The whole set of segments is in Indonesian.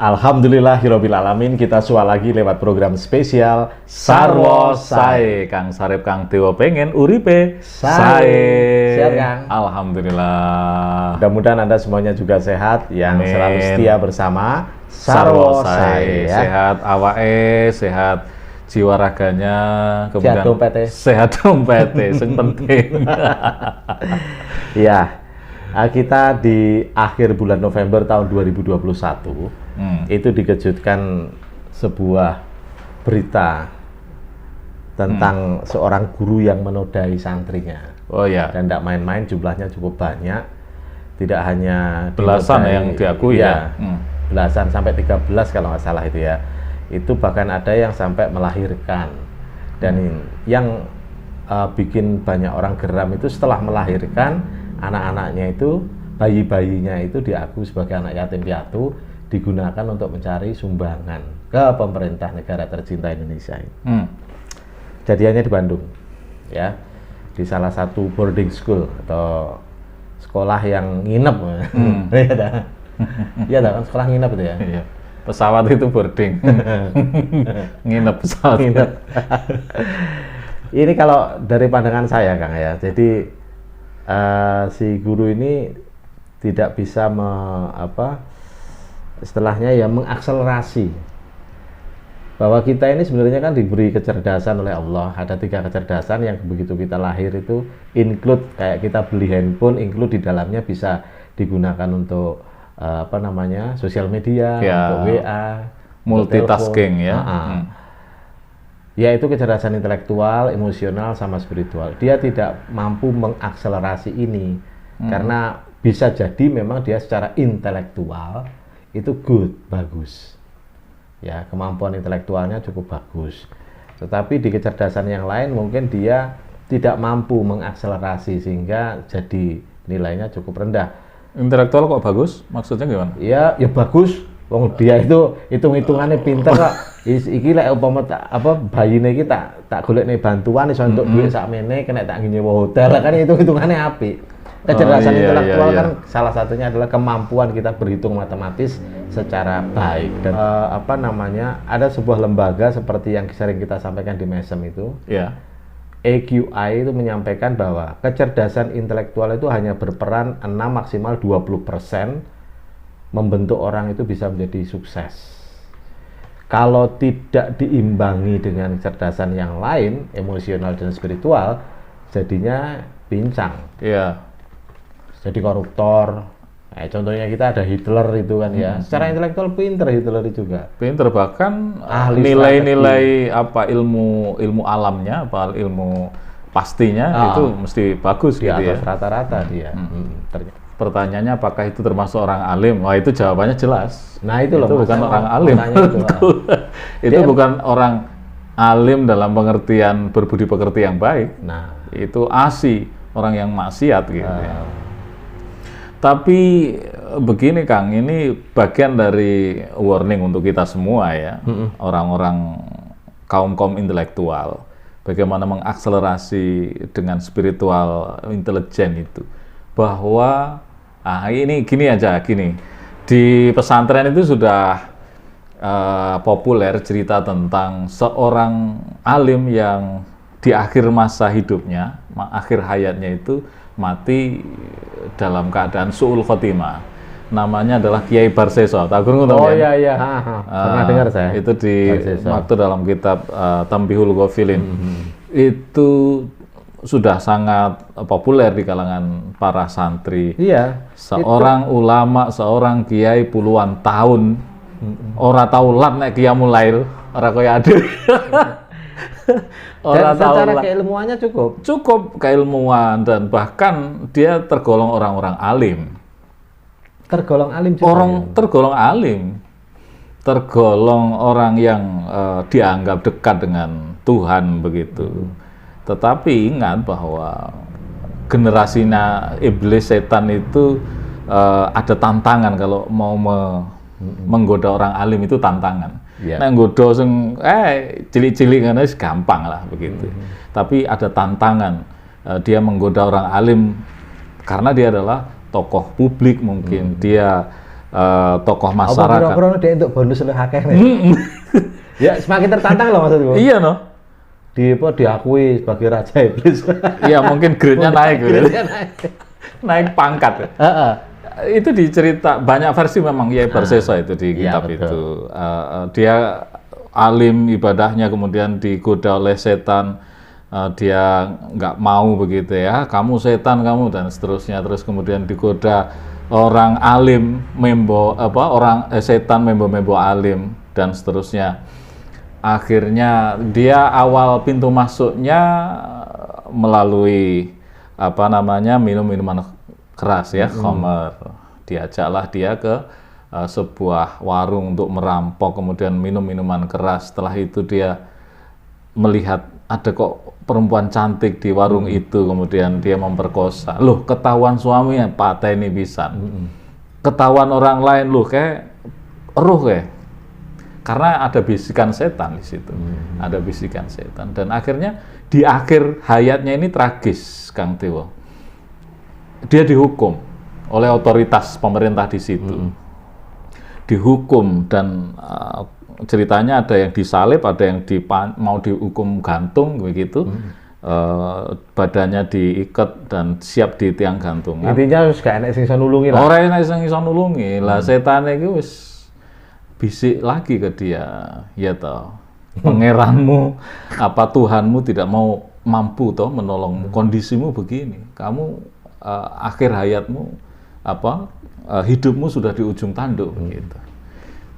Alhamdulillahirabbil alamin, kita sua lagi lewat program spesial Sarwo Sae, Kang Sarip Kang Dewa pengen uripe sae. Sehat, Kang? Alhamdulillah. Mudah-mudahan Anda semuanya juga sehat, yang Amin. selalu setia bersama Sarwo Sae, ya. sehat awake, sehat jiwa raganya, Sehat dompete. Sehat dompete, sing penting. Ya, kita di akhir bulan November tahun 2021 itu dikejutkan sebuah berita tentang seorang guru yang menodai santrinya. Oh ya. Dan tidak main-main, jumlahnya cukup banyak. Tidak hanya Belasan dinodai, yang diakui ya. Belasan sampai 13 kalau nggak salah itu ya. Itu bahkan ada yang sampai melahirkan. Dan yang bikin banyak orang geram itu setelah melahirkan, anak-anaknya itu, bayi-bayinya itu diakui sebagai anak yatim piatu, digunakan untuk mencari sumbangan ke pemerintah negara tercinta Indonesia. Jadiannya di Bandung, ya, di salah satu boarding school atau sekolah yang nginep. Iya, kan sekolah nginep itu ya. Iya. Pesawat itu boarding. Nginep pesawat. Nginep. Ini kalau dari pandangan saya, Kang, ya. Jadi si guru ini tidak bisa istilahnya ya mengakselerasi bahwa kita ini sebenarnya kan diberi kecerdasan oleh Allah. Ada 3 kecerdasan yang begitu kita lahir itu include, kayak kita beli handphone, include di dalamnya bisa digunakan untuk sosial media, ya, untuk WA, multitasking ya. Yaitu kecerdasan intelektual, emosional, sama spiritual. Dia tidak mampu mengakselerasi ini karena bisa jadi memang dia secara intelektual itu good, bagus. Ya, kemampuan intelektualnya cukup bagus. Tetapi di kecerdasan yang lain mungkin dia tidak mampu mengakselerasi sehingga jadi nilainya cukup rendah. Intelektual kok bagus? Maksudnya gimana? Ya bagus. Wong dia itu hitung-hitungannya pinter kok. Iki lek umpama bayine iki tak golekne bantuan iso entuk duit sakmene kena tak nyewa hotel kan hitung-hitungannya apik. Kecerdasan intelektual kan salah satunya adalah kemampuan kita berhitung matematis secara baik. Dan ada sebuah lembaga seperti yang sering kita sampaikan di MESEM itu. Ya. AQI itu menyampaikan bahwa kecerdasan intelektual itu hanya berperan 6 maksimal 20% membentuk orang itu bisa menjadi sukses. Kalau tidak diimbangi dengan kecerdasan yang lain, emosional dan spiritual, jadinya pincang. Iya. Jadi koruptor. Contohnya kita ada Hitler itu kan ya. Secara intelektual pinter Hitler juga. Pinter, bahkan nilai-nilai ilmu alamnya, ilmu pastinya itu mesti bagus di gitu atas ya. Rata-rata dia. Pertanyaannya apakah itu termasuk orang alim? Wah, itu jawabannya jelas. Nah, itu loh. Itu bukan orang alim. Itu bukan orang alim dalam pengertian berbudi pekerti yang baik. Nah, itu asi, orang yang maksiat gitu ya. Tapi begini Kang, ini bagian dari warning untuk kita semua ya, orang-orang kaum intelektual, bagaimana mengakselerasi dengan spiritual intelijen itu, bahwa ini gini, di pesantren itu sudah populer cerita tentang seorang alim yang di akhir masa hidupnya, akhir hayatnya itu mati dalam keadaan su'ul khotimah. Namanya adalah Kiai Barseso. Oh iya, pernah dengar saya. Itu waktu dalam kitab Tambihul Ghafilin. Itu sudah sangat populer di kalangan para santri. Iya. Seorang ulama, seorang kiai puluhan tahun, ora tau lat nek qiyamul lail, ora kaya adil. Dan secara keilmuannya cukup keilmuan, dan bahkan dia tergolong orang-orang alim. Tergolong alim juga. Tergolong alim. Tergolong orang yang dianggap dekat dengan Tuhan begitu. Tetapi ingat bahwa generasinya iblis setan itu ada tantangan kalau mau menggoda orang alim, itu tantangan. Nek nggoda sing cilik-cilik ngene gampang lah begitu. Tapi ada tantangan, dia menggoda orang alim karena dia adalah tokoh publik mungkin, dia tokoh Apa masyarakat. kira-kira dia untuk bonus lebih akeh nih? Ya semakin tertantang loh maksudku. Iya no. Diakui sebagai raja iblis. Iya mungkin grade-nya naik gitu. Naik pangkat. Itu dicerita banyak versi memang Kiai Barsesa itu di kitab itu. Dia alim ibadahnya kemudian digoda oleh setan. Dia nggak mau begitu ya, kamu setan kamu dan seterusnya. Terus kemudian digoda orang alim setan membo alim dan seterusnya. Akhirnya dia awal pintu masuknya melalui minum minuman keras ya, khamar. Diajaklah dia ke sebuah warung untuk merampok, kemudian minum minuman keras. Setelah itu dia melihat ada kok perempuan cantik di warung itu, kemudian dia memperkosa. Loh, ketahuan suaminya pateni pisan. Ketahuan orang lain, loh kayak roh kayak. Karena ada bisikan setan di situ. Ada bisikan setan dan akhirnya di akhir hayatnya ini tragis, Kang Tewo. Dia dihukum oleh otoritas pemerintah di situ. Dihukum dan ceritanya ada yang disalib, ada yang mau dihukum gantung begitu. Badannya diikat dan siap di tiang gantung. Intinya harus gak enak sing iso nulungi lah. Ora enak sing iso nulungi. Lah setane iki wis bisik lagi ke dia, ya toh. Pangeranmu Tuhanmu tidak mau mampu toh menolongmu. Kondisimu begini. Kamu akhir hayatmu hidupmu sudah di ujung tanduk begitu.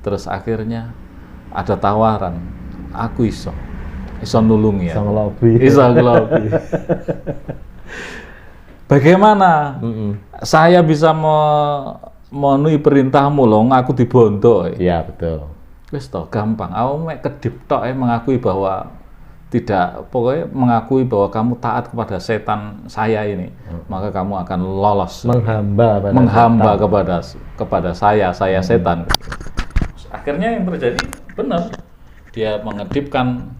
Terus akhirnya ada tawaran, aku iso nulungi ya. Iso ngelobi. Bagaimana? Saya bisa memenuhi perintahmu loh, aku dibondo. Iya betul. Wis toh gampang. Aku mek kedip tok mengakui bahwa mengakui bahwa kamu taat kepada setan saya ini, maka kamu akan lolos. Menghamba kepada saya setan. Akhirnya yang terjadi benar, dia mengedipkan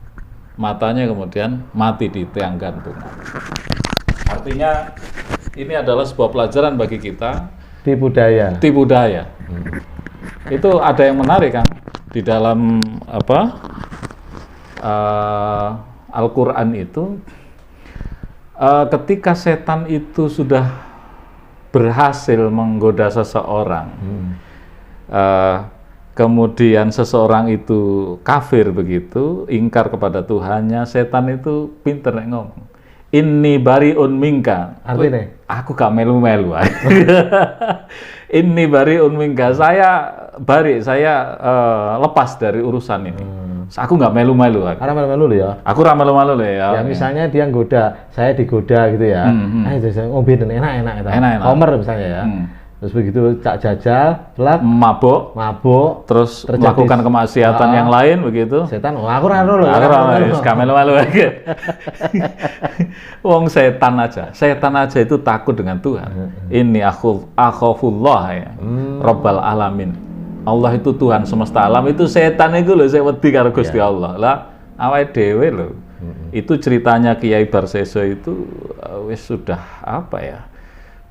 matanya kemudian mati di tiang gantungan. Artinya ini adalah sebuah pelajaran bagi kita. Tipu daya. Itu ada yang menarik kan di dalam Al-Quran itu, ketika setan itu sudah berhasil menggoda seseorang, kemudian seseorang itu kafir begitu, ingkar kepada Tuhannya, setan itu pinter ngomong. Inni bariun minka. Artinya? Aku gak melu-melu. Inni bariun minka. Saya lepas dari urusan ini. Aku nggak melu-melu. Karena melu-melu ya. Aku melu-melu ya. Ya misalnya dia goda, saya digoda gitu ya. Saya ngobrol enak. Homer misalnya ya. Terus begitu tak jajal, mabuk, terus melakukan kemaksiatan yang lain begitu. Setan, aku rano loh. Aku melu-melu aja. Wong setan aja itu takut dengan Tuhan. Ini akhafullah ya. Rabbal alamin. Allah itu Tuhan semesta alam, itu setan itu loh saya wedi karo Gusti Allah. Lah awake dhewe loh. Itu ceritanya Kiai Barsesa itu wis sudah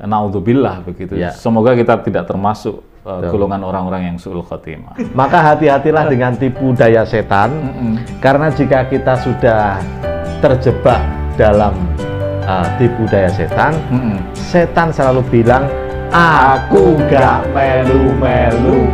naudzubillah begitu. Ya. Semoga kita tidak termasuk golongan orang-orang yang su'ul khotimah. Maka hati-hatilah dengan tipu daya setan. Karena jika kita sudah terjebak dalam tipu daya setan, setan selalu bilang, aku gak melu-melu.